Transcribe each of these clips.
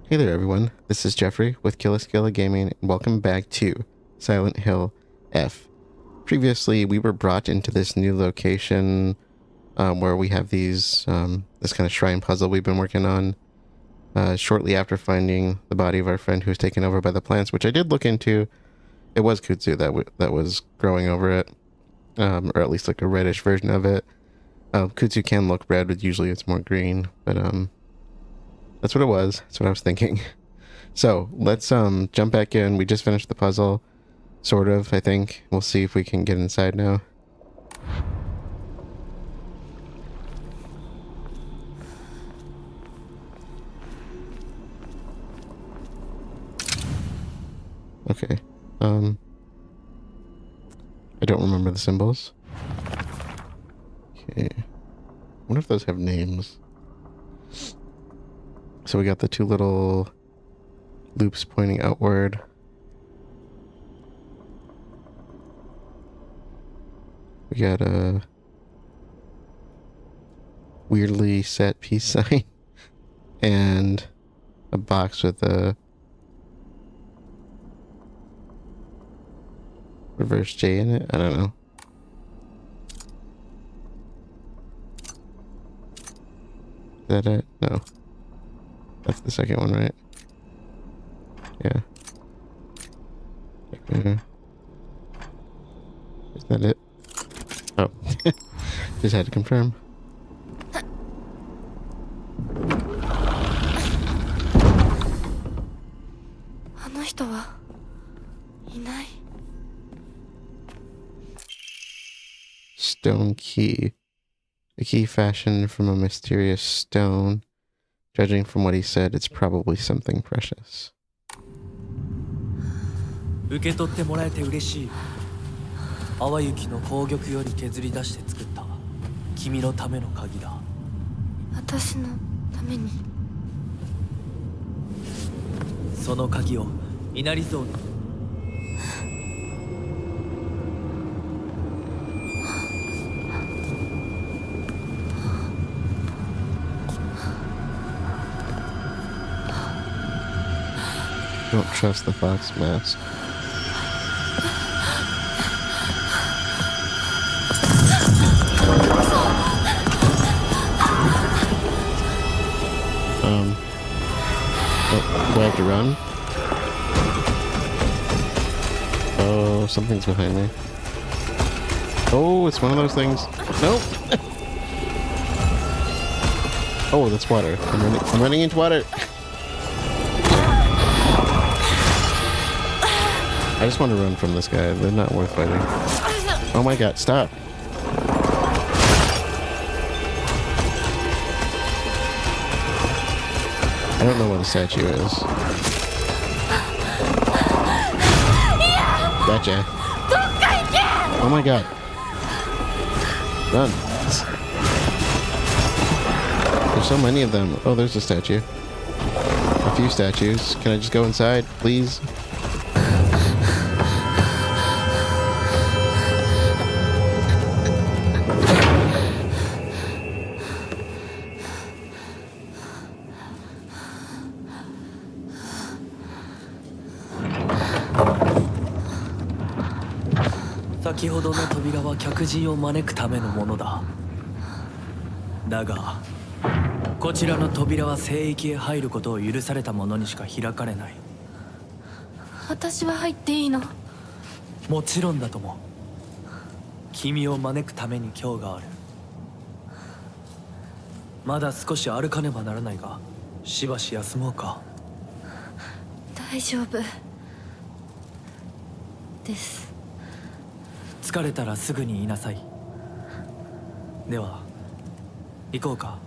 Hey there everyone, this is Jeffrey with Killaskila Gaming and welcome back to Silent Hill F. Previously we were brought into this new location where we have these this kind of shrine puzzle we've been working on shortly after finding the body of our friend who was taken over by the plants, which I did look into. It was kudzu that was growing over it, or at least like a reddish version of it. Kudzu can look red, but usually it's more green, but that's what it was. That's what I was thinking. So let's jump back in. We just finished the puzzle, sort of, I think. We'll see if we can get inside now. Okay. I don't remember the symbols. Okay. I wonder if those have names. So we got the two little loops pointing outward. We got a weirdly set peace sign and a box with a reverse J in it. I don't know. Is that it? No. That's the second one, right? Yeah. Okay. Is that it? Oh. Just had to confirm. Stone key. A key fashioned from a mysterious stone. Judging from what he said, it's probably something precious. 受け取ってもらえて嬉しい。淡雪の紅玉より削り出して作った君のための鍵だ。私のために。その鍵を稲荷像に。Don't trust the fox mask. Oh, do I have to run? Oh, something's behind me. Oh, it's one of those things. Nope. Oh, that's water. I'm running into water. I just want to run from this guy. They're not worth fighting. Oh my god, stop. I don't know what a statue is. Gotcha. Oh my god. Run. There's so many of them. Oh, there's a statue. A few statues. Can I just go inside, please?先ほどの扉は客人を招くためのものだ。だがこちらの扉は聖域へ入ることを許された者にしか開かれない。私は入っていいの？もちろんだとも。君を招くために今日がある。まだ少し歩かねばならないが、しばし休もうか。大丈夫です。疲れたらすぐに言いなさい。では行こうか。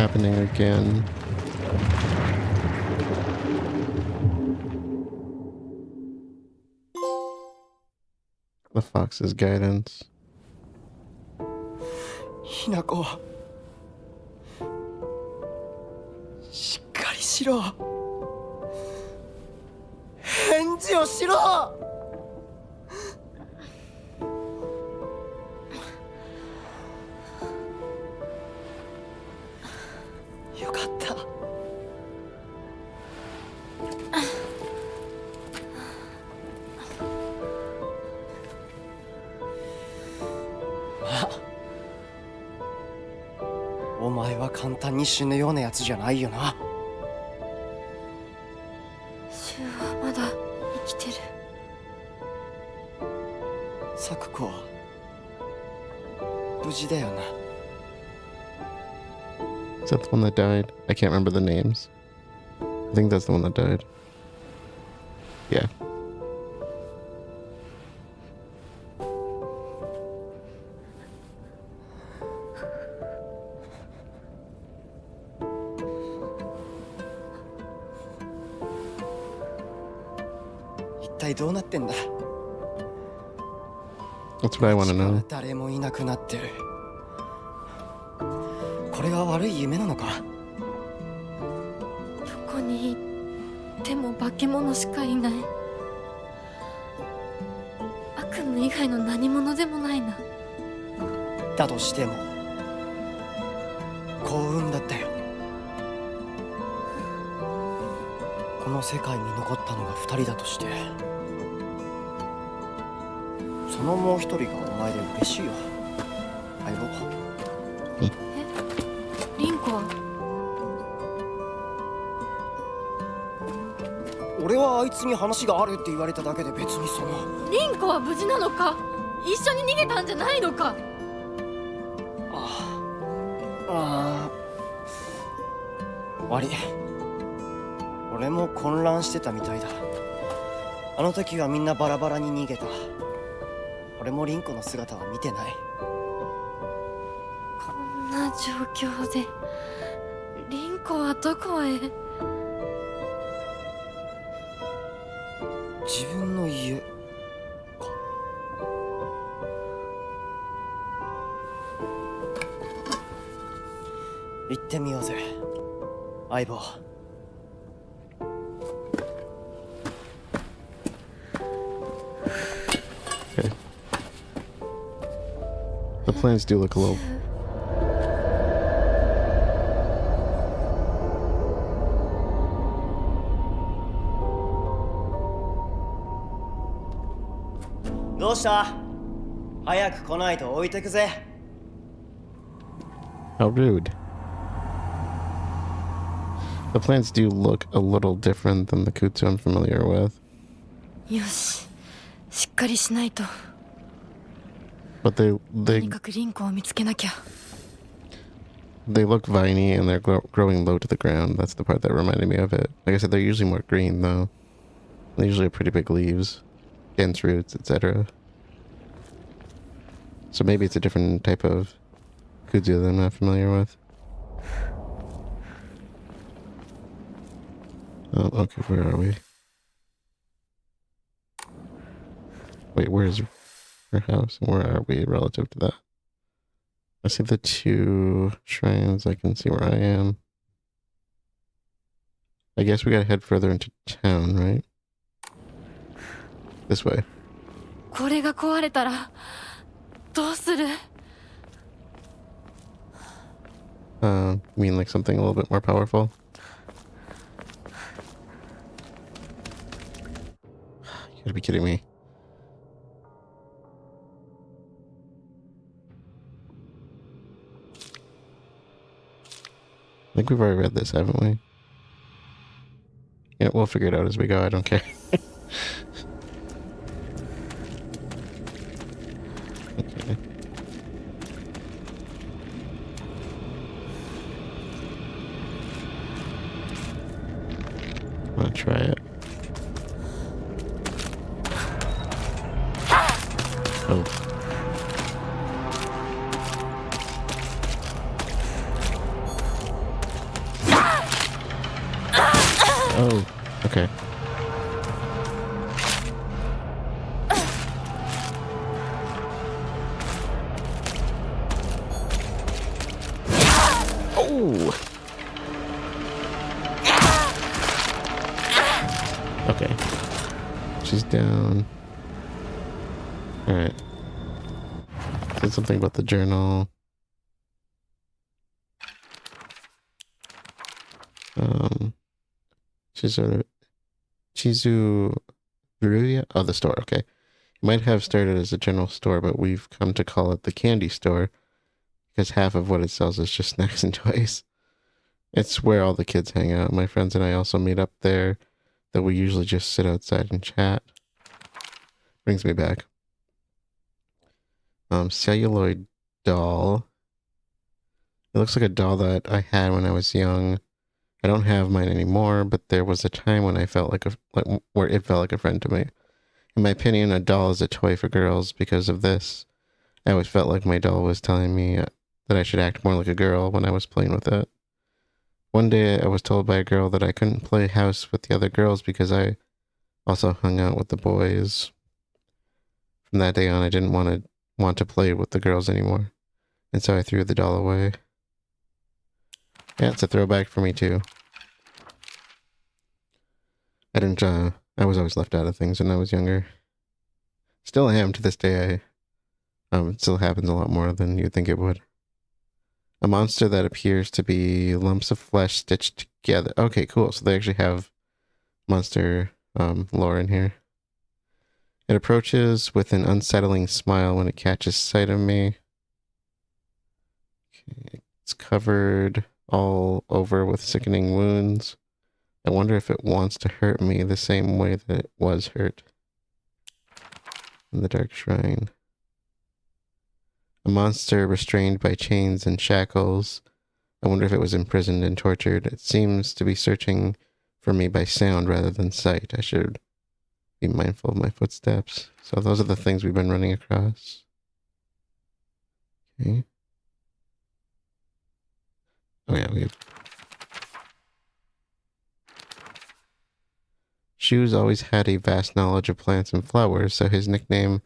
happening again. The fox's guidance. ひなこしっかりしろ返事をしろよかったお前は簡単に死ぬようなやつじゃないよな。シュウはまだ生きてる。サクコは無事だよな。 Is that the one that died? I can't remember the names. I think that's the one that died. Yeah. What do you think? That's what I want to know. 誰もいなくなってる。これは悪い夢なのか？どこに行っても化け物しかいない。悪夢以外の何者でもないな。だとしても幸運だったよ。この世界に残ったのが2人だとして、そのもう一人がお前で嬉しいよ、相棒。リンコは？俺はあいつに話があるって言われただけで、別にその。リンコは無事なのか？一緒に逃げたんじゃないのか？悪い。俺も混乱してたみたいだ。あの時はみんなバラバラに逃げた。俺もリンコの姿は見てない。こんな状況でリンコはどこへ？自分の家か。行ってみようぜ、相棒。Okay. The plants do look a little. どうした？早く来ないと置いてくぜ。 How rude. The plants do look a little different than the kutsu I'm familiar with. よし、しっかりしないと。 But とにかくリンコを見つけなきゃ。 they look viney and they're growing low to the ground. That's the part that reminded me of it. Like I said, they're usually more green though. They usually have pretty big leaves, dense roots, etc. So maybe it's a different type of kudzu that I'm not familiar with. Oh, okay, where are we? Wait, where's her house? Where are we relative to that? I see the two shrines. I can see where I am. I guess we gotta head further into town, right? This way. これが壊れたらどうする？ You mean like something a little bit more powerful? You gotta be kidding me. I think we've already read this, haven't we? Yeah, we'll figure it out as we go. I don't care. Okay. I'm gonna try it. Oh. down. Alright. Said something about the journal. Chizuruya? Oh, the store, okay. It might have started as a general store, but we've come to call it the candy store because half of what it sells is just snacks and toys. It's where all the kids hang out. My friends and I also meet up there, though we usually just sit outside and chat. Brings me back. Celluloid doll. It looks like a doll that I had when I was young. I don't have mine anymore, but there was a time when I felt where it felt like a friend to me. In my opinion, a doll is a toy for girls. Because of this, I always felt like my doll was telling me that I should act more like a girl when I was playing with it. One day I was told by a girl that I couldn't play house with the other girls because I also hung out with the boys. From that day on, I didn't want to play with the girls anymore, and so I threw the doll away. Yeah, it's a throwback for me too. I was always left out of things when I was younger. Still am to this day. It still happens a lot more than you'd think it would. A monster that appears to be lumps of flesh stitched together. Okay, cool. So they actually have monster lore in here. It approaches with an unsettling smile when it catches sight of me. Okay, it's covered all over with sickening wounds. I wonder if it wants to hurt me the same way that it was hurt in the Dark Shrine. A monster restrained by chains and shackles. I wonder if it was imprisoned and tortured. It seems to be searching for me by sound rather than sight. I should be mindful of my footsteps. So those are the things we've been running across. Okay. Oh yeah, we have... Shu's always had a vast knowledge of plants and flowers, so his nickname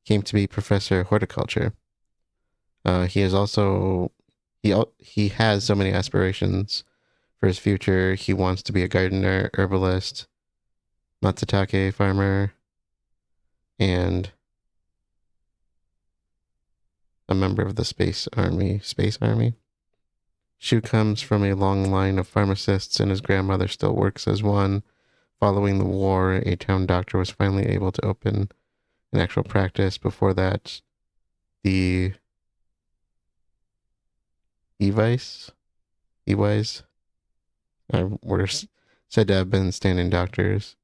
came to be Professor Horticulture. He has so many aspirations for his future. He wants to be a gardener, herbalist, matsutake farmer, and a member of the Space Army. Shu comes from a long line of pharmacists, and his grandmother still works as one. Following the war, a town doctor was finally able to open an actual practice. Before that, the Ewise were said to have been stand-in doctors.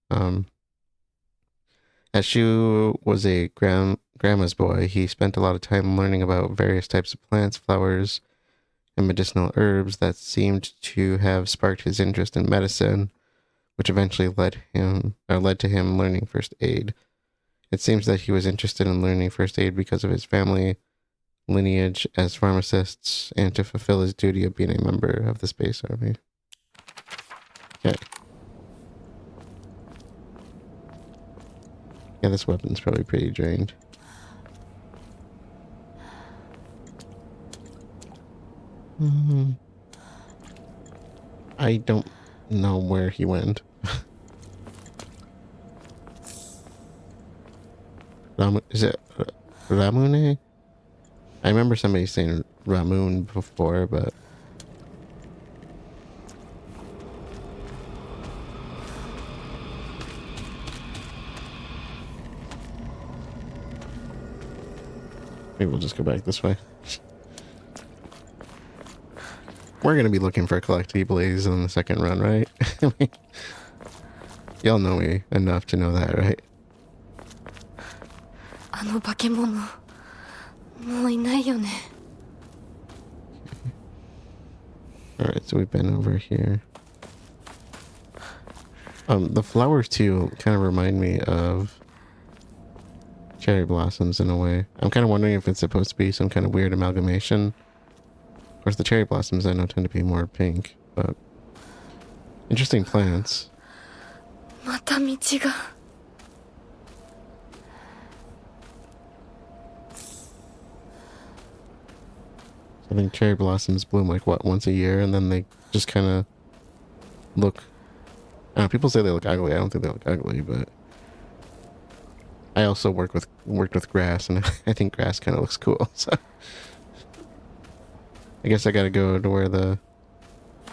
As Shu was a grandma's boy, he spent a lot of time learning about various types of plants, flowers, and medicinal herbs that seemed to have sparked his interest in medicine, which eventually led to him learning first aid. It seems that he was interested in learning first aid because of his family lineage as pharmacists and to fulfill his duty of being a member of the Space Army. Okay. Yeah, this weapon's probably pretty drained. I don't know where he went. Is it Ramune? I remember somebody saying Ramun before, but... maybe we'll just go back this way. We're going to be looking for collectibles in the second run, right? Y'all know me enough to know that, right? あの化け物もういないよね Alright, so we've been over here. The flowers too kind of remind me of cherry blossoms in a way. I'm kind of wondering if it's supposed to be some kind of weird amalgamation. Of course, the cherry blossoms I know tend to be more pink, but interesting plants. また道が I think cherry blossoms bloom like what, once a year, and then they just kind of look... I don't know, people say they look ugly. I don't think they look ugly, but I also worked with grass, and I think grass kind of looks cool. So I guess I gotta go to where the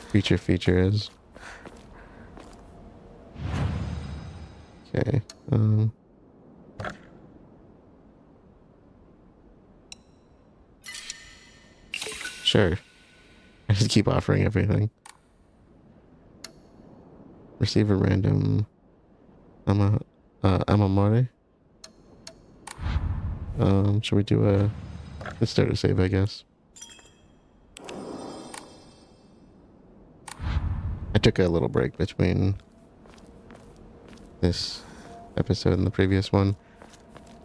feature is. Okay. Sure. I just keep offering everything. Receive a random Amamare. Should we do a... Let's start a save, I guess. I took a little break between this episode and the previous one.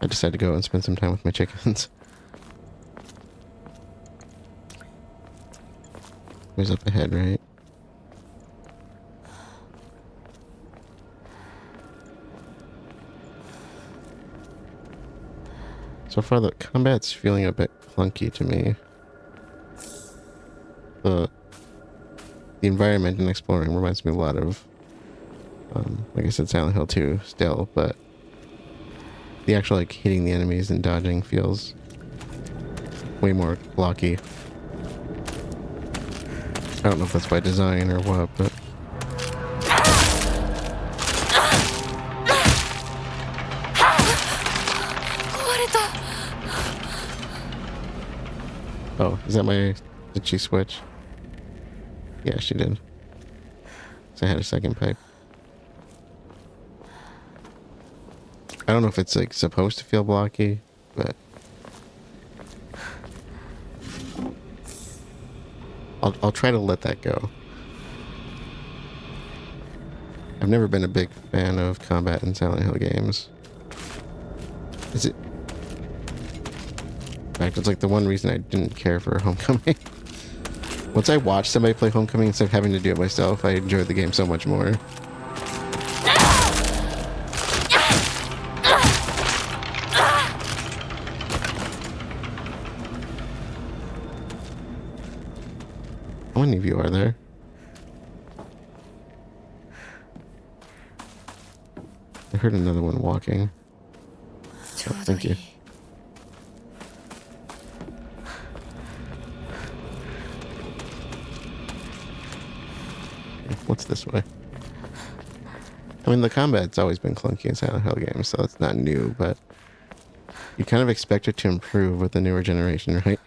I decided to go and spend some time with my chickens. Who's up ahead, right? So far, the combat's feeling a bit clunky to me. The environment and exploring reminds me a lot of, like I said, Silent Hill 2 still, but the actual, like, hitting the enemies and dodging feels way more blocky. I don't know if that's by design or what, but... Oh, is that my... Did she switch? Yeah, she did. So I had a second pipe. I don't know if it's, like, supposed to feel blocky, but... I'll try to let that go. I've never been a big fan of combat in Silent Hill games. Is it... In fact, it's like the one reason I didn't care for Homecoming. Once I watched somebody play Homecoming instead of having to do it myself, I enjoyed the game so much more. How many of you are there? I heard another one walking. Oh, thank you. What's this way? I mean, the combat's always been clunky in Silent Hill games, so it's not new, but you kind of expect it to improve with the newer generation, right?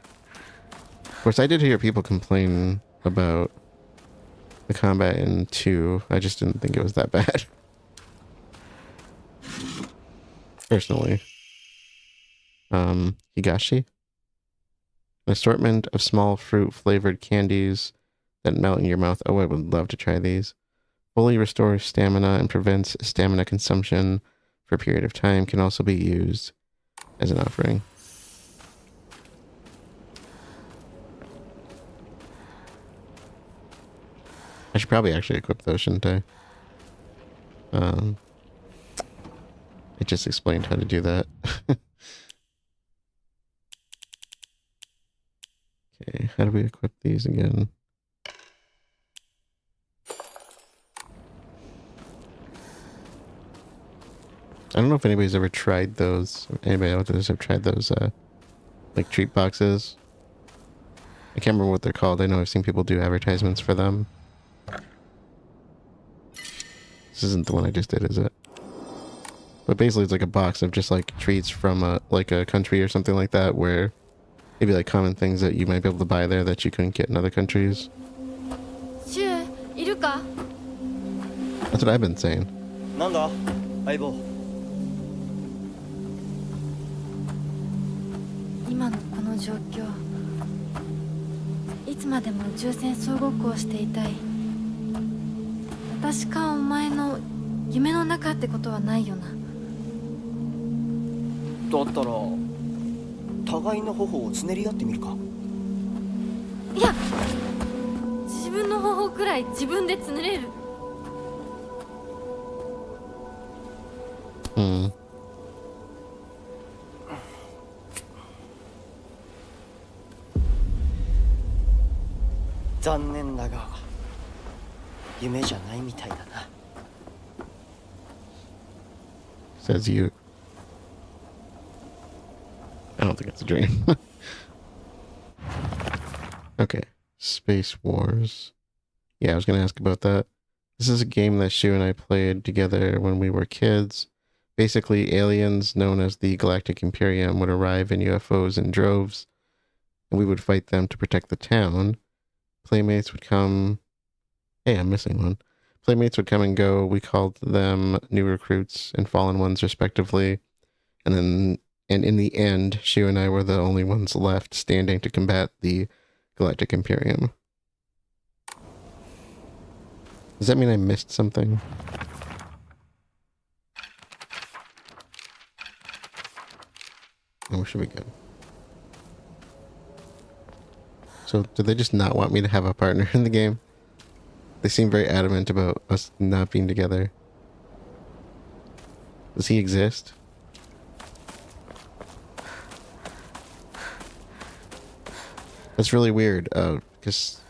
Of course, I did hear people complain about the combat in 2. I just didn't think it was that bad. Personally. Higashi? An assortment of small fruit-flavored candies that melt in your mouth. Oh, I would love to try these. Fully restores stamina and prevents stamina consumption for a period of time. Can also be used as an offering. I should probably actually equip those, shouldn't I? I just explained how to do that. Okay, how do we equip these again? I don't know if anybody's ever tried those. Anybody out there have tried those, like treat boxes? I can't remember what they're called. I know I've seen people do advertisements for them. This isn't the one I just did, is it? But basically it's like a box of just like treats from a country or something like that, where maybe like common things that you might be able to buy there that you couldn't get in other countries. That's what I've been saying. なんだ相棒。今のこの状況、いつまでも宇宙船総ごっこをしていたい。私かお前の夢の中ってことはないよな。だったら互いの頬をつねり合ってみるか。いや、自分の方法くらい自分でつねれる。残念だが夢じゃないみたいだな。 Says you. think it's a dream. Okay. Space Wars. Yeah, I was going to ask about that. This is a game that Shu and I played together when we were kids. Basically, aliens known as the Galactic Imperium would arrive in UFOs in droves, and we would fight them to protect the town. Playmates would come... Hey, I'm missing one. Playmates would come and go. We called them new recruits and fallen ones, respectively. And in the end, Shu and I were the only ones left standing to combat the Galactic Imperium. Does that mean I missed something? Oh, we should be good. So, do they just not want me to have a partner in the game? They seem very adamant about us not being together. Does he exist? That's really weird, because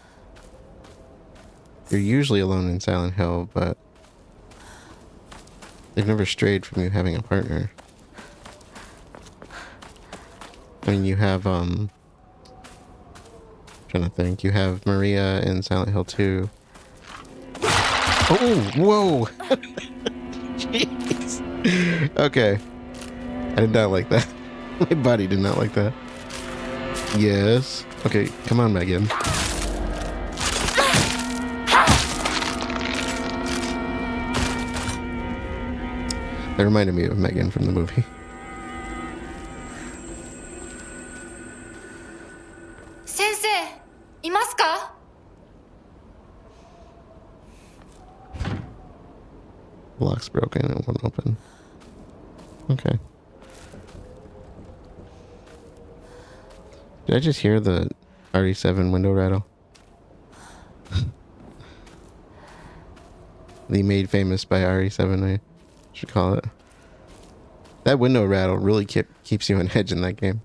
you're usually alone in Silent Hill, but they've never strayed from you having a partner. I mean, you have, trying to think, you have Maria in Silent Hill 2. Oh, whoa! Jeez. Okay. I did not like that. My body did not like that. Yes. Okay, come on, Megan. That reminded me of Megan from the movie. Sensei, いますか? The lock's broken and it won't open. Okay. Did I just hear the RE7 window rattle? The made famous by RE7, I should call it. That window rattle really keeps you on edge in that game.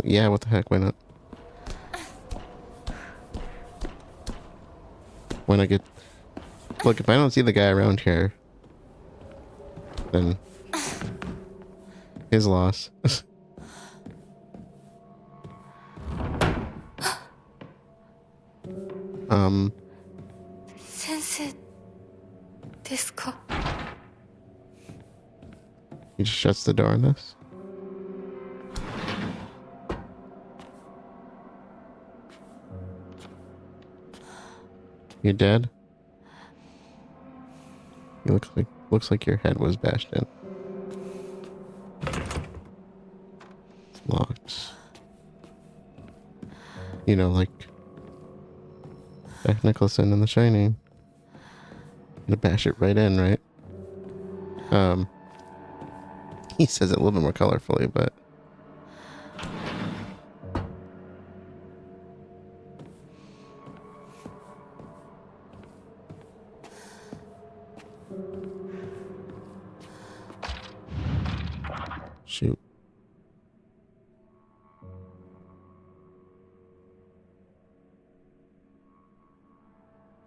Yeah, what the heck, why not? When I get... Look, if I don't see the guy around here, then his loss. Sensei ですか? He just shuts the door on this. You dead? You looks like your head was bashed in. It's locked. You know, like Jack Nicholson in The Shining. To bash it right in, right? He says it a little bit more colorfully, but shoot.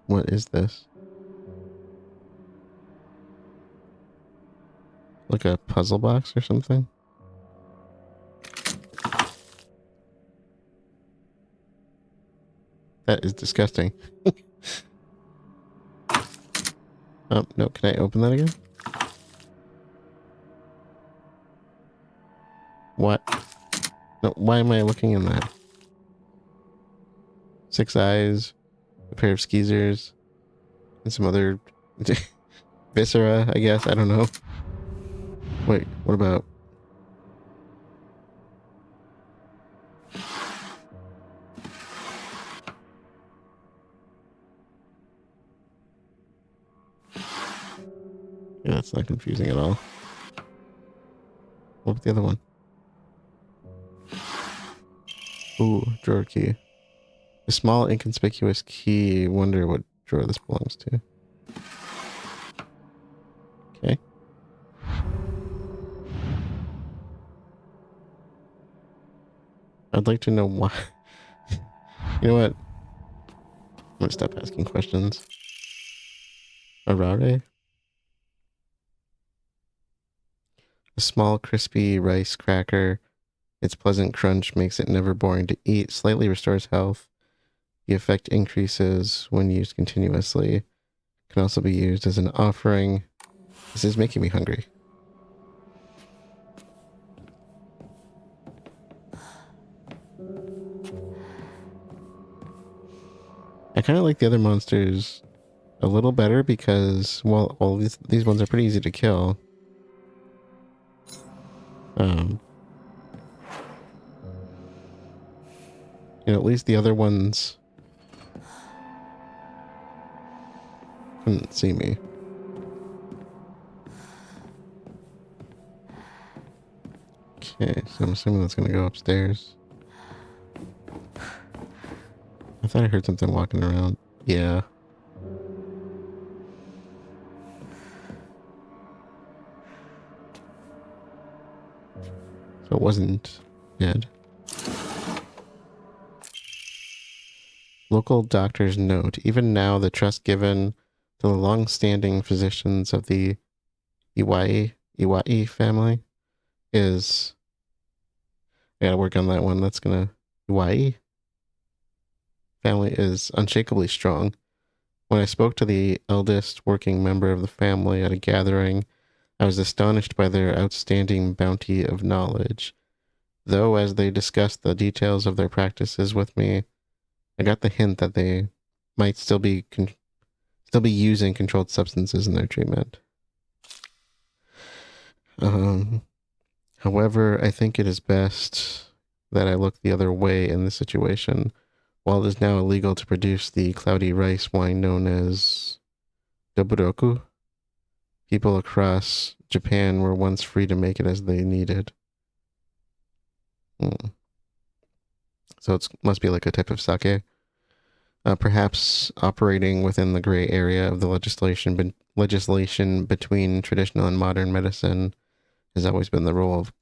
What is this? Like a puzzle box or something? That is disgusting. Oh, no, can I open that again? What? No, why am I looking in that? 6 eyes, a pair of skeezers, and some other viscera, I guess. I don't know. Wait, what about... Yeah, that's not confusing at all. What about the other one? Ooh, drawer key. A small inconspicuous key. Wonder what drawer this belongs to. Okay. I'd like to know why. You know what? I'm gonna stop asking questions. Arare? A small crispy rice cracker Its pleasant crunch makes it never boring to eat, slightly restores health. The effect increases when used continuously. Can also be used as an offering. This is making me hungry. I kind of like the other monsters a little better because, well, these ones are pretty easy to kill. At least the other ones couldn't see me. Okay, so I'm assuming that's gonna go upstairs. I thought I heard something walking around. Yeah. So it wasn't dead. Local doctors note, even now the trust given to the long-standing physicians of the Iwai family is... I gotta work on that one. That's gonna... Iwai family is unshakably strong. When I spoke to the eldest working member of the family at a gathering, I was astonished by their outstanding bounty of knowledge. Though as they discussed the details of their practices with me, I got the hint that they might still be using controlled substances in their treatment. However, I think it is best that I look the other way in this situation. While it is now illegal to produce the cloudy rice wine known as doburoku, people across Japan were once free to make it as they needed. So it must be like a type of sake. Perhaps operating within the gray area of the legislation between traditional and modern medicine has always been the role of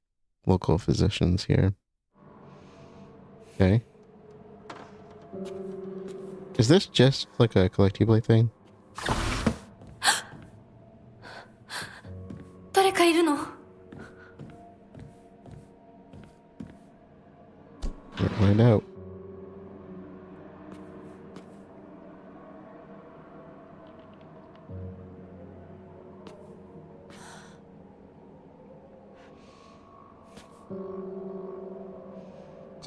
local physicians here. Okay. Is this just like a collectible thing? 誰かいるの? We'll find out.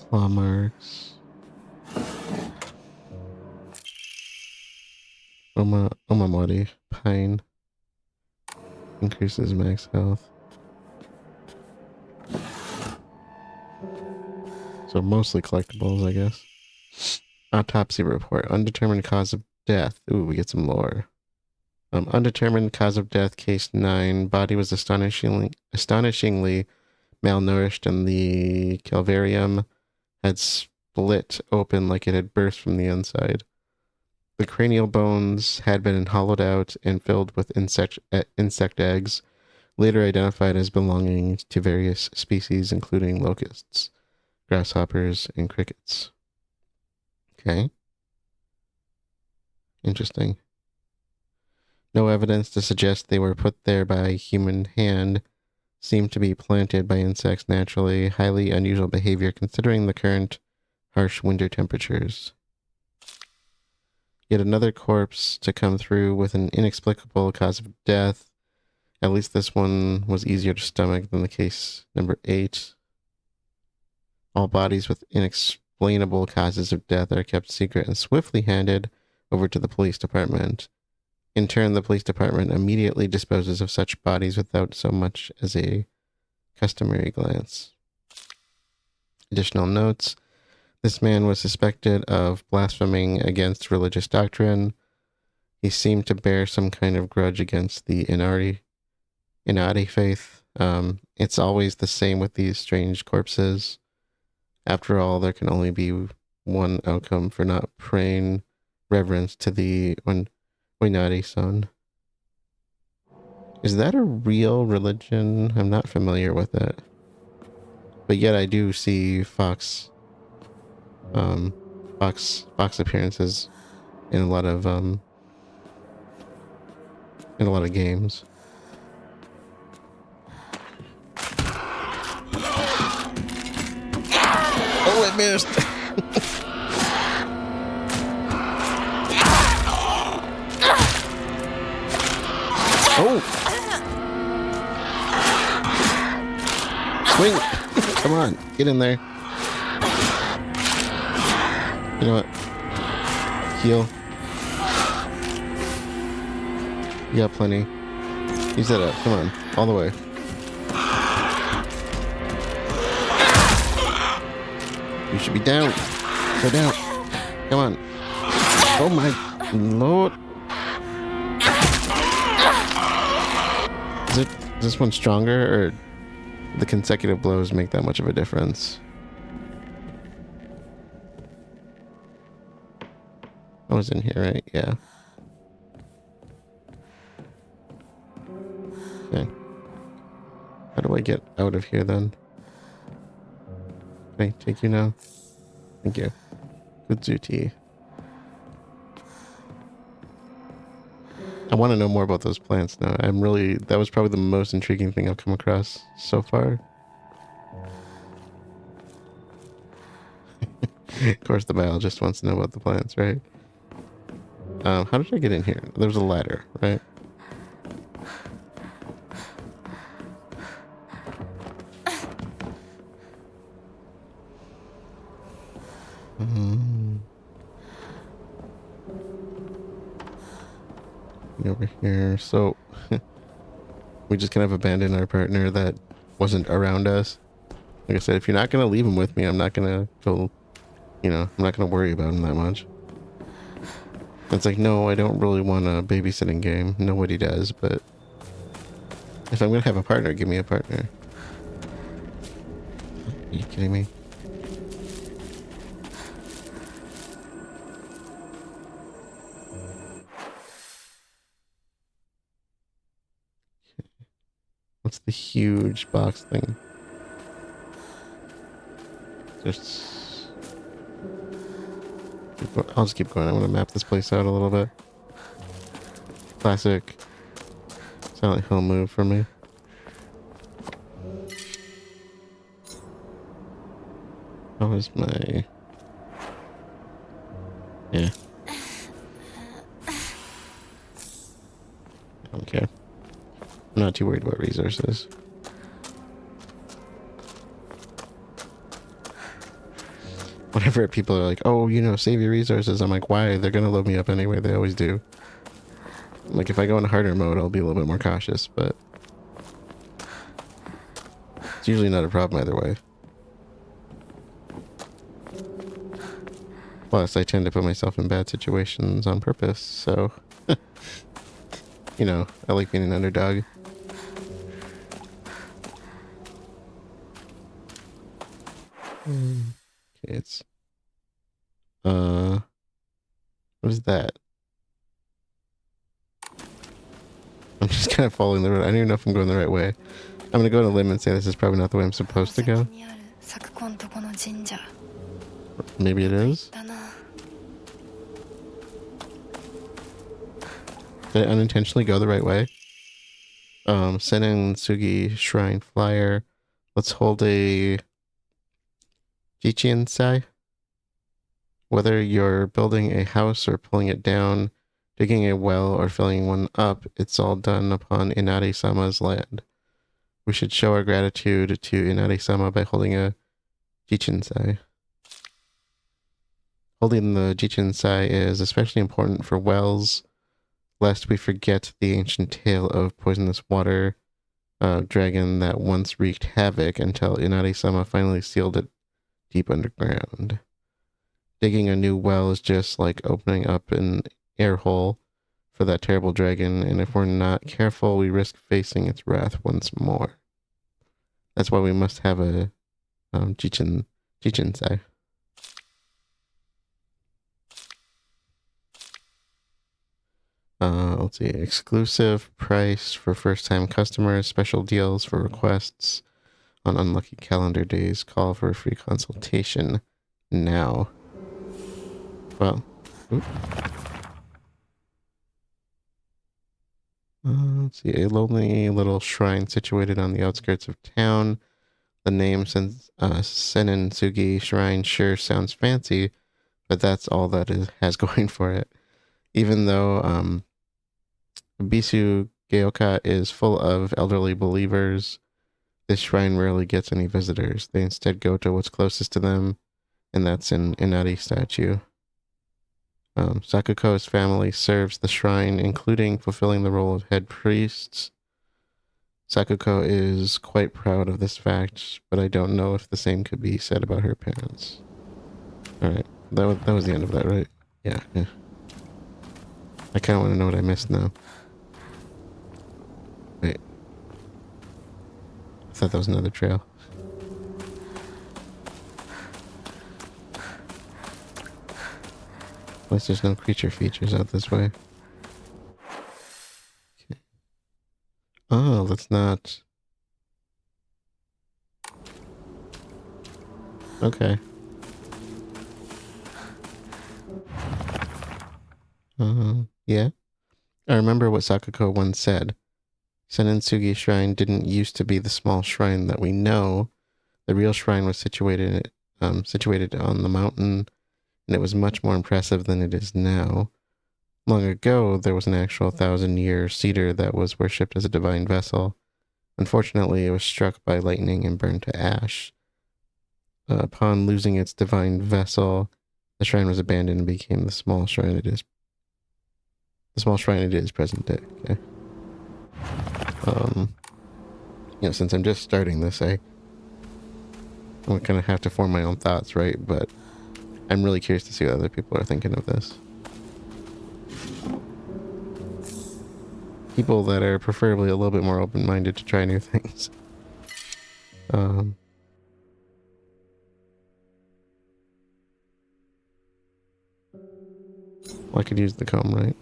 Claw marks. Omamori. Pine. Increases max health. So mostly collectibles, I guess. Autopsy report. Undetermined cause of death. Ooh, we get some lore. Undetermined cause of death, case 9. Body was astonishingly malnourished, and the calvarium had split open like it had burst from the inside. The cranial bones had been hollowed out and filled with insect eggs, later identified as belonging to various species, including locusts, grasshoppers, and crickets. Okay. Interesting. No evidence to suggest they were put there by human hand. Seemed to be planted by insects naturally. Highly unusual behavior considering the current harsh winter temperatures. Yet another corpse to come through with an inexplicable cause of death. At least this one was easier to stomach than the case number 8. All bodies with inexplainable causes of death are kept secret and swiftly handed over to the police department. In turn, the police department immediately disposes of such bodies without so much as a customary glance. Additional notes. This man was suspected of blaspheming against religious doctrine. He seemed to bear some kind of grudge against the Inari faith. It's always the same with these strange corpses. After all, there can only be one outcome for not paying reverence to the Oinari-san. Is that a real religion? I'm not familiar with it. But yet I do see fox appearances in a lot of games. missed. Oh! Swing! Come on, get in there. You know what? Heal. You got plenty. Use that up. Come on. All the way. You should be down. Go down. Come on. Oh my lord. Is this one stronger, or the consecutive blows make that much of a difference? I was in here, right? Yeah. Okay. How do I get out of here then? Can I take you now? Thank you. Kudzuti. I want to know more about those plants now. That was probably the most intriguing thing I've come across so far. Of course, the biologist wants to know about the plants, right? How did I get in here? There was a ladder, right? Over here. So we just kind of abandoned our partner that wasn't around us. Like I said, if you're not going to leave him with me, I'm not going to go, I'm not going to worry about him that much. It's like, no, I don't really want a babysitting game. Nobody does, but if I'm going to have a partner, give me a partner. Are you kidding me? What's the huge box thing? I'll just keep going. I want to map this place out a little bit. Classic Silent Hill move for me. How is my... Yeah. I don't care. I'm not too worried about resources. Whenever people are like, oh, save your resources, I'm like, why? They're gonna load me up anyway. They always do. Like, if I go into harder mode, I'll be a little bit more cautious, but it's usually not a problem either way. Plus, I tend to put myself in bad situations on purpose, so I like being an underdog. Okay, it's what is that? I'm just kind of following the road. I don't even know if I'm going the right way. I'm gonna go on a limb and say this is probably not the way I'm supposed to go. Maybe it is. Did I unintentionally go the right way? Sennen Sugi Shrine Flyer. Let's hold a Jichiin Sai. Whether you're building a house or pulling it down, digging a well or filling one up, it's all done upon Inari-sama's land. We should show our gratitude to Inari-sama by holding a Jichiin Sai. Holding the Jichiin Sai is especially important for wells, lest we forget the ancient tale of poisonous water dragon that once wreaked havoc until Inari-sama finally sealed it deep underground. Digging a new well is just like opening up an air hole for that terrible dragon, and if we're not careful, we risk facing its wrath once more. That's why we must have a Jichiin Sai. Let's see. Exclusive price for first-time customers. Special deals for requests on unlucky calendar days. Call for a free consultation now. Well, let's see. A lonely little shrine situated on the outskirts of town. The name Sennin Shrine sure sounds fancy, but that's all that it has going for it. Even though Bisu Geoka is full of elderly believers, this shrine rarely gets any visitors. They instead go to what's closest to them, and that's an Inari statue. Sakuko's family serves the shrine, including fulfilling the role of head priests. Sakuko is quite proud of this fact, but I don't know if the same could be said about her parents. Alright, that was the end of that, right? Yeah. I kind of want to know what I missed now. Wait. I thought that was another trail. Unless there's no creature features out this way. Okay. Oh, let's not. Okay. Yeah. I remember what Sakuko once said. Senentsugi Shrine didn't used to be the small shrine that we know. The real shrine was situated on the mountain, and it was much more impressive than it is now. Long ago, there was an actual 1,000-year cedar that was worshipped as a divine vessel. Unfortunately, it was struck by lightning and burned to ash. Upon losing its divine vessel, the shrine was abandoned and became the small shrine it is. The small shrine it is present day. Okay. Since I'm just starting this, I'm gonna have to form my own thoughts, right? But I'm really curious to see what other people are thinking of this. People that are preferably a little bit more open-minded to try new things. Well, I could use the comb, right?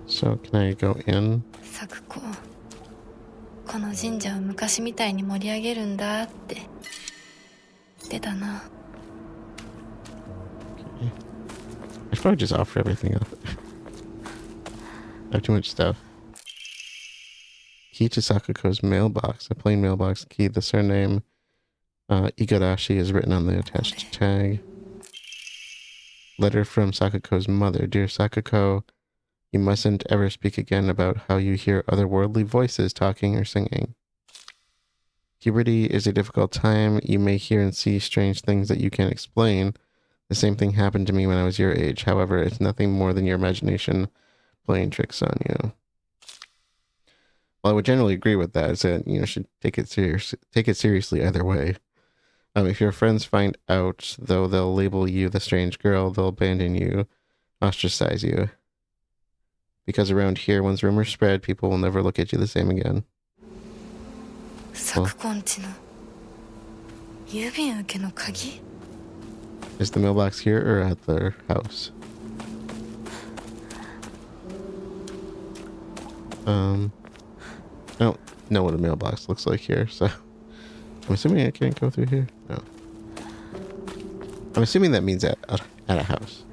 So, can I go in? サクコ、この神社を昔みたいに盛り上げるんだって出たな。Okay. I should probably just offer everything up. I have too much stuff. Key to Sakuko's mailbox. A plain mailbox key. The surname Igarashi is written on the attached tag. Letter from Sakuko's mother. Dear Sakuko, you mustn't ever speak again about how you hear otherworldly voices talking or singing. Puberty is a difficult time. You may hear and see strange things that you can't explain. The same thing happened to me when I was your age. However, it's nothing more than your imagination playing tricks on you. Well, I would generally agree with that. Is that you should take it seriously either way. If your friends find out, though, they'll label you the strange girl. They'll abandon you, ostracize you. Because around here, once rumors spread, people will never look at you the same again. Well, is the mailbox here or at their house? I don't know what a mailbox looks like here, so I'm assuming I can't go through here. No. I'm assuming that means at a house.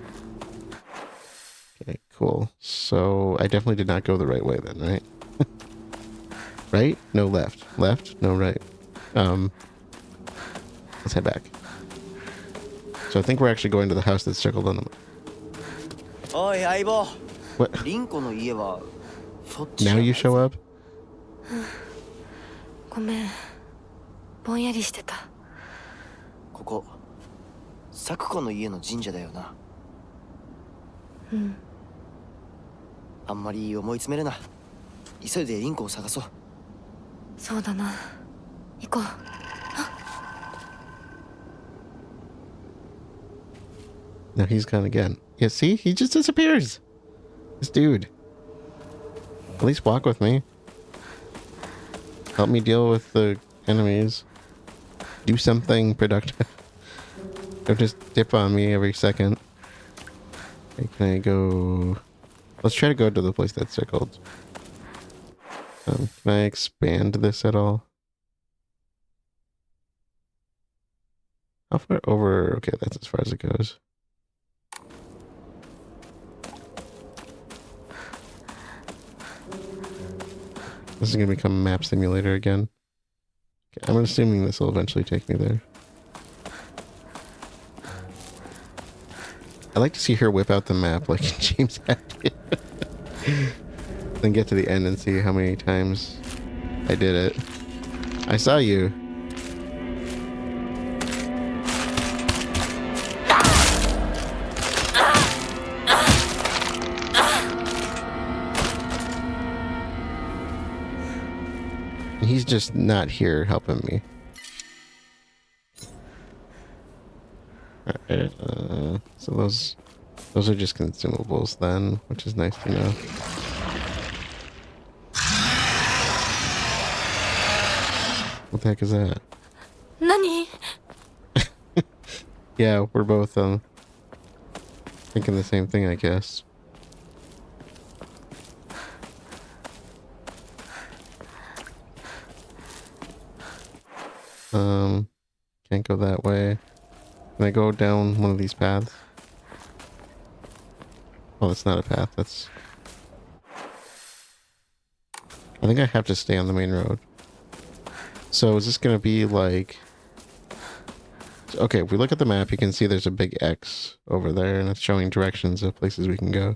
Okay, cool. So I definitely did not go the right way then, right? Right? No left. Left? No right. Let's head back. So I think we're actually going to the house that's circled on the map. Oi, Aibo. What? Now you show up? ごめん、ぼんやりしてた。ここ、サクコの家の神社だよな。うん。あんまり思い詰めるな。急いでリンコを探そう。そうだな。行こう。Now he's gone again. Yeah, see? He just disappears. This dude. At least walk with me. Help me deal with the enemies. Do something productive. Don't just dip on me every second. Okay, can I go... Let's try to go to the place that's circled. Can I expand this at all? How far over? Okay, that's as far as it goes. This is gonna become map simulator again. Okay, I'm assuming this will eventually take me there. I like to see her whip out the map like James had to. Then get to the end and see how many times I did it. I saw you. He's just not here helping me. Alright, so those are just consumables then, which is nice to know. What the heck is that? Nani? Yeah, we're both thinking the same thing, I guess. Can't go that way. Can I go down one of these paths? Oh, that's not a path. That's... I think I have to stay on the main road. So is this gonna be like... Okay, if we look at the map, you can see there's a big X over there, and it's showing directions of places we can go.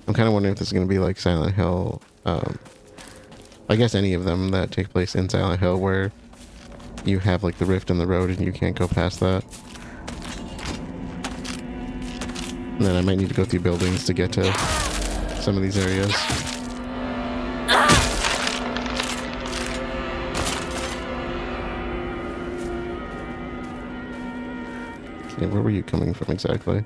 I'm kind of wondering if this is gonna be like Silent Hill. I guess any of them that take place in Silent Hill where you have like the rift in the road and you can't go past that. And then I might need to go through buildings to get to some of these areas. Okay, where were you coming from exactly?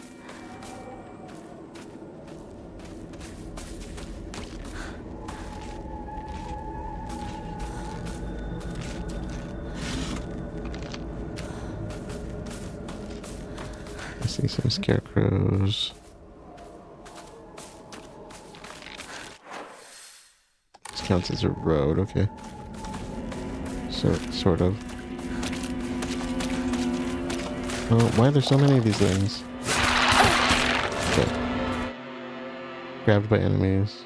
I see some scarecrows. This counts as a road, okay. Sort of. Oh, why are there so many of these things? Okay. Grabbed by enemies.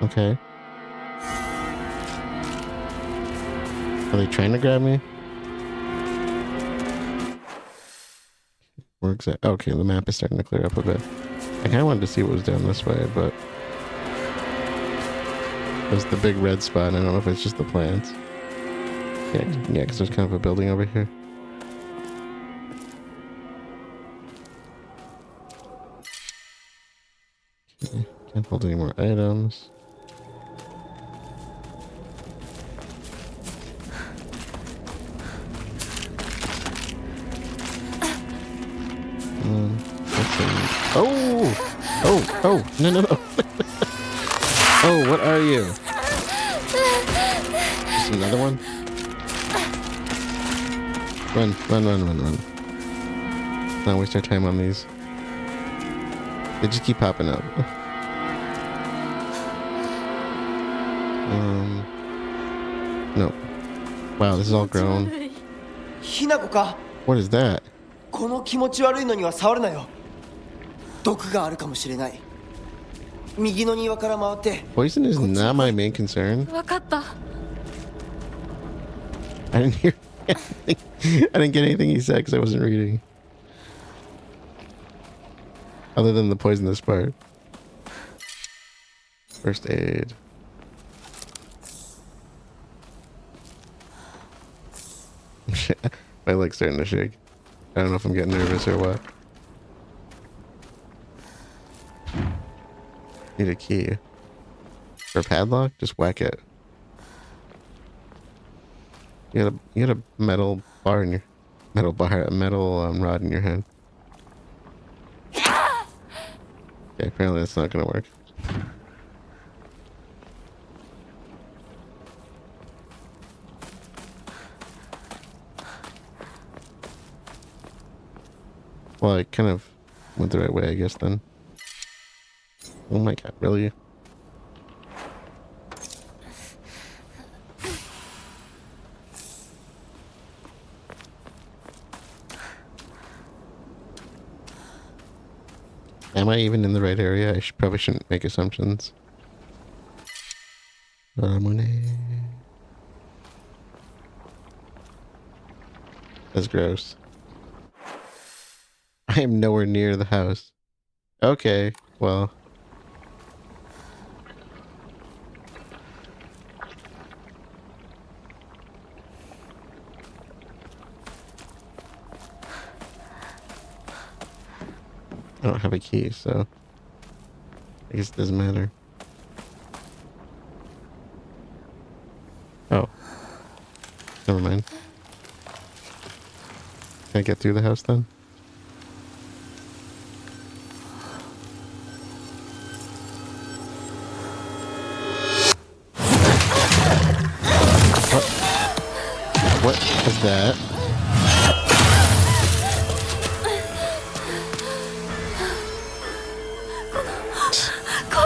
Okay. Are they trying to grab me? Where exactly? Okay, the map is starting to clear up a bit. I kind of wanted to see what was down this way, but there's the big red spot. And I don't know if it's just the plants. Yeah, because there's kind of a building over here. Okay, can't hold any more items. Oh, no. Oh, what are you? Just another one? Run. Not waste our time on these. They just keep popping up. No. Wow, this is all grown. ひなこか What is that? この気持ち悪いのには触るなよ毒があるかもしれない右の庭から回って Poison is not my main concern. わかった。 I didn't hear anything. I didn't get anything he said because I wasn't reading. Other than the poisonous part. First aid. My leg's starting to shake. I don't know if I'm getting nervous or what. Need a key. For a padlock? Just whack it. You had a metal bar in your... a metal rod in your hand. Okay, apparently that's not gonna work. Well, I kind of went the right way, I guess, then. Oh my god, really? Am I even in the right area? Probably shouldn't make assumptions. That's gross. I am nowhere near the house. Okay, well. I don't have a key, so I guess it doesn't matter. Oh. Never mind. Can I get through the house then? What? What is that?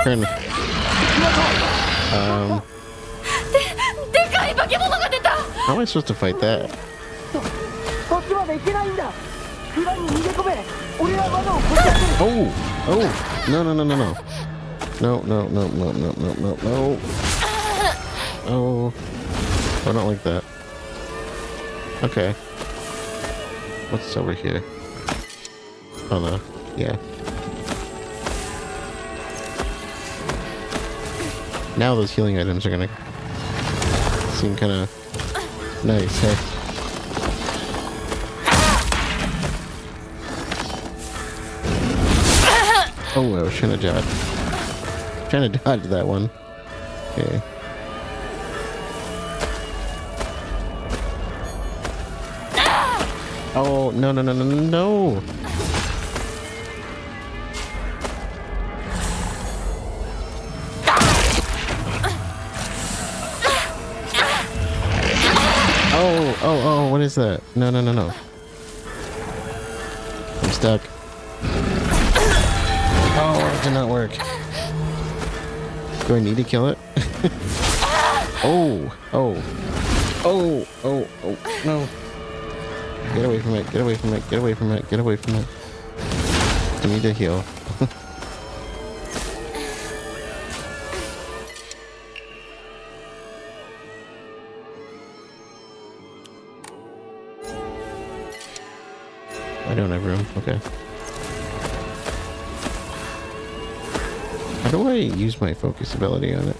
Turn. How am I supposed to fight that? Oh! Oh! No, no, no, no, no. No, no, no, no, no, no, no, no. Oh. I don't like that. Okay. What's over here? Oh no. Yeah. Now those healing items are gonna seem kind of nice, hey? Oh, I was trying to dodge. Trying to dodge that one. Okay. Oh, no, no, no, no, no. Oh, what is that? No, no, no, no. I'm stuck. Oh, it did not work. Do I need to kill it? Oh, no. Get away from it, get away from it, get away from it, get away from it. I need to heal. I don't have room. Okay. How do I use my focus ability on it?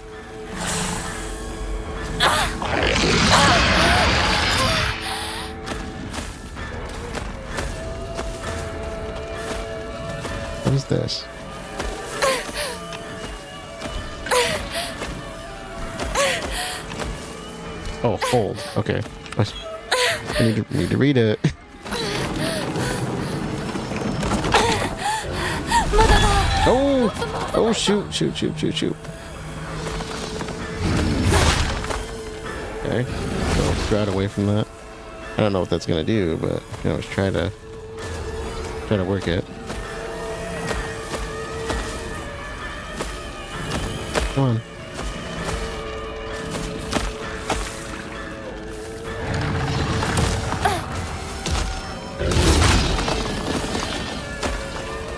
What is this? Oh, hold. Okay. I need to read it. Oh! Oh, shoot. Okay. So throw it away from that. I don't know what that's gonna do, but you can always try to work it. Come on.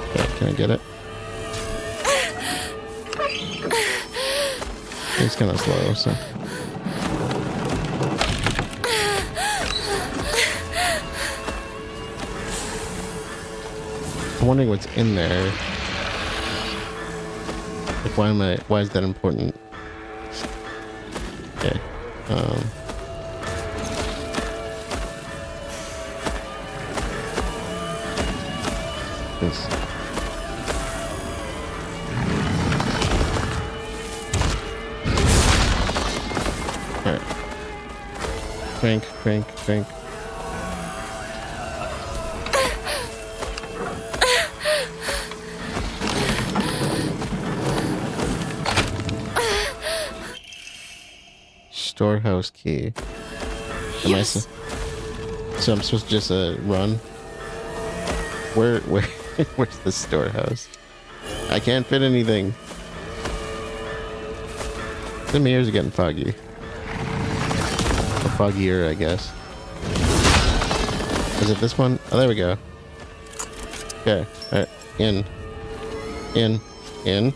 Okay, can I get it? It's kind of slow, so. I'm wondering what's in there. Like, why is that important? Okay. This. Alright. Crank. Storehouse key. Yes. So I'm supposed to just run? Where's the storehouse? I can't fit anything. The mirrors are getting foggy. Or foggier, I guess. Is it this one? Oh, there we go. Okay. Alright. In. In. In.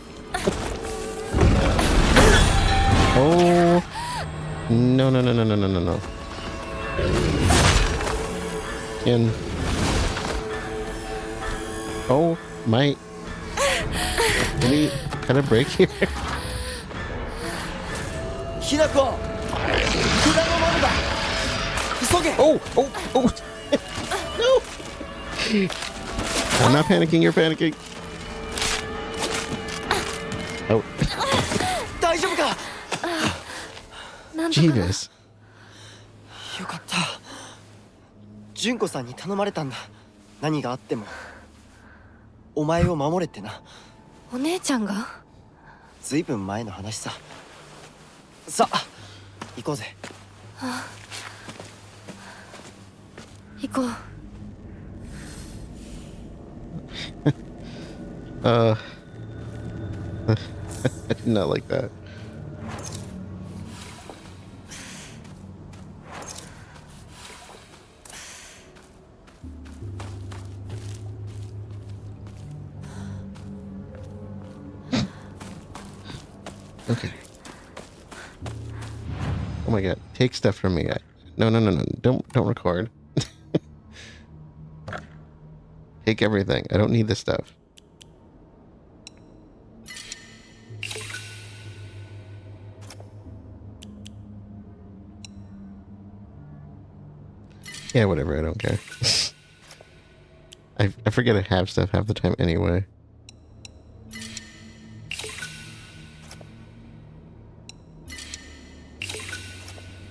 Oh. No, no, no, no, no, no, no, no. In. Oh, my. Any kind of break here? ひなこ札の窓だ急げ Oh, oh, oh. No. I'm not panicking, you're panicking. Oh, 大丈夫かなんとかな Jeebus. よかった純子さんに頼まれたんだ何があってもお前を守れってなお姉ちゃんがずいぶん前の話ささあ行こうぜ行こう I did not like that. Okay. Oh my god. Take stuff from me. No, no, no, no. Don't record. Take everything. I don't need this stuff. Yeah, whatever. I don't care. I forget I have stuff half the time anyway.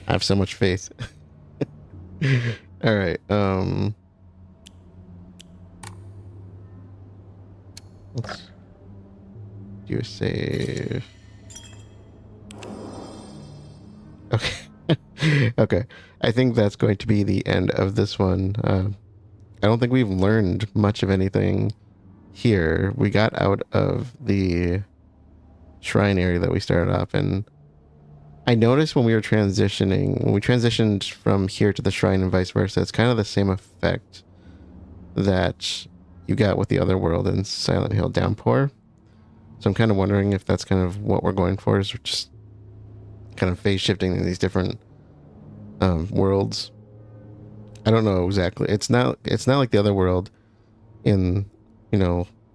I have so much faith. All right. Let's do a save. Okay. Okay. I think that's going to be the end of this one. I don't think we've learned much of anything here. We got out of the shrine area that we started off in. I noticed when we transitioned from here to the shrine and vice versa, it's kind of the same effect that you got with the other world in Silent Hill Downpour. So I'm kind of wondering if that's kind of what we're going for, is just kind of phase shifting in these different worlds. I don't know exactly. It's not like the other world in,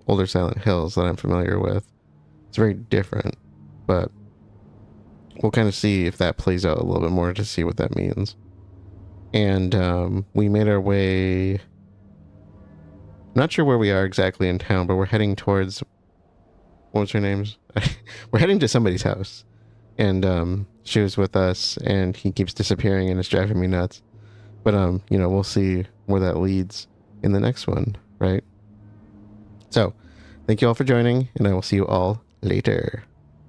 older Silent Hills that I'm familiar with. It's very different, but we'll kind of see if that plays out a little bit more to see what that means. And we made our way. I'm not sure where we are exactly in town, but we're heading towards, what was her name's? We're heading to somebody's house. And she was with us, and he keeps disappearing, and it's driving me nuts. But we'll see where that leads in the next one, right? So, thank you all for joining, and I will see you all later.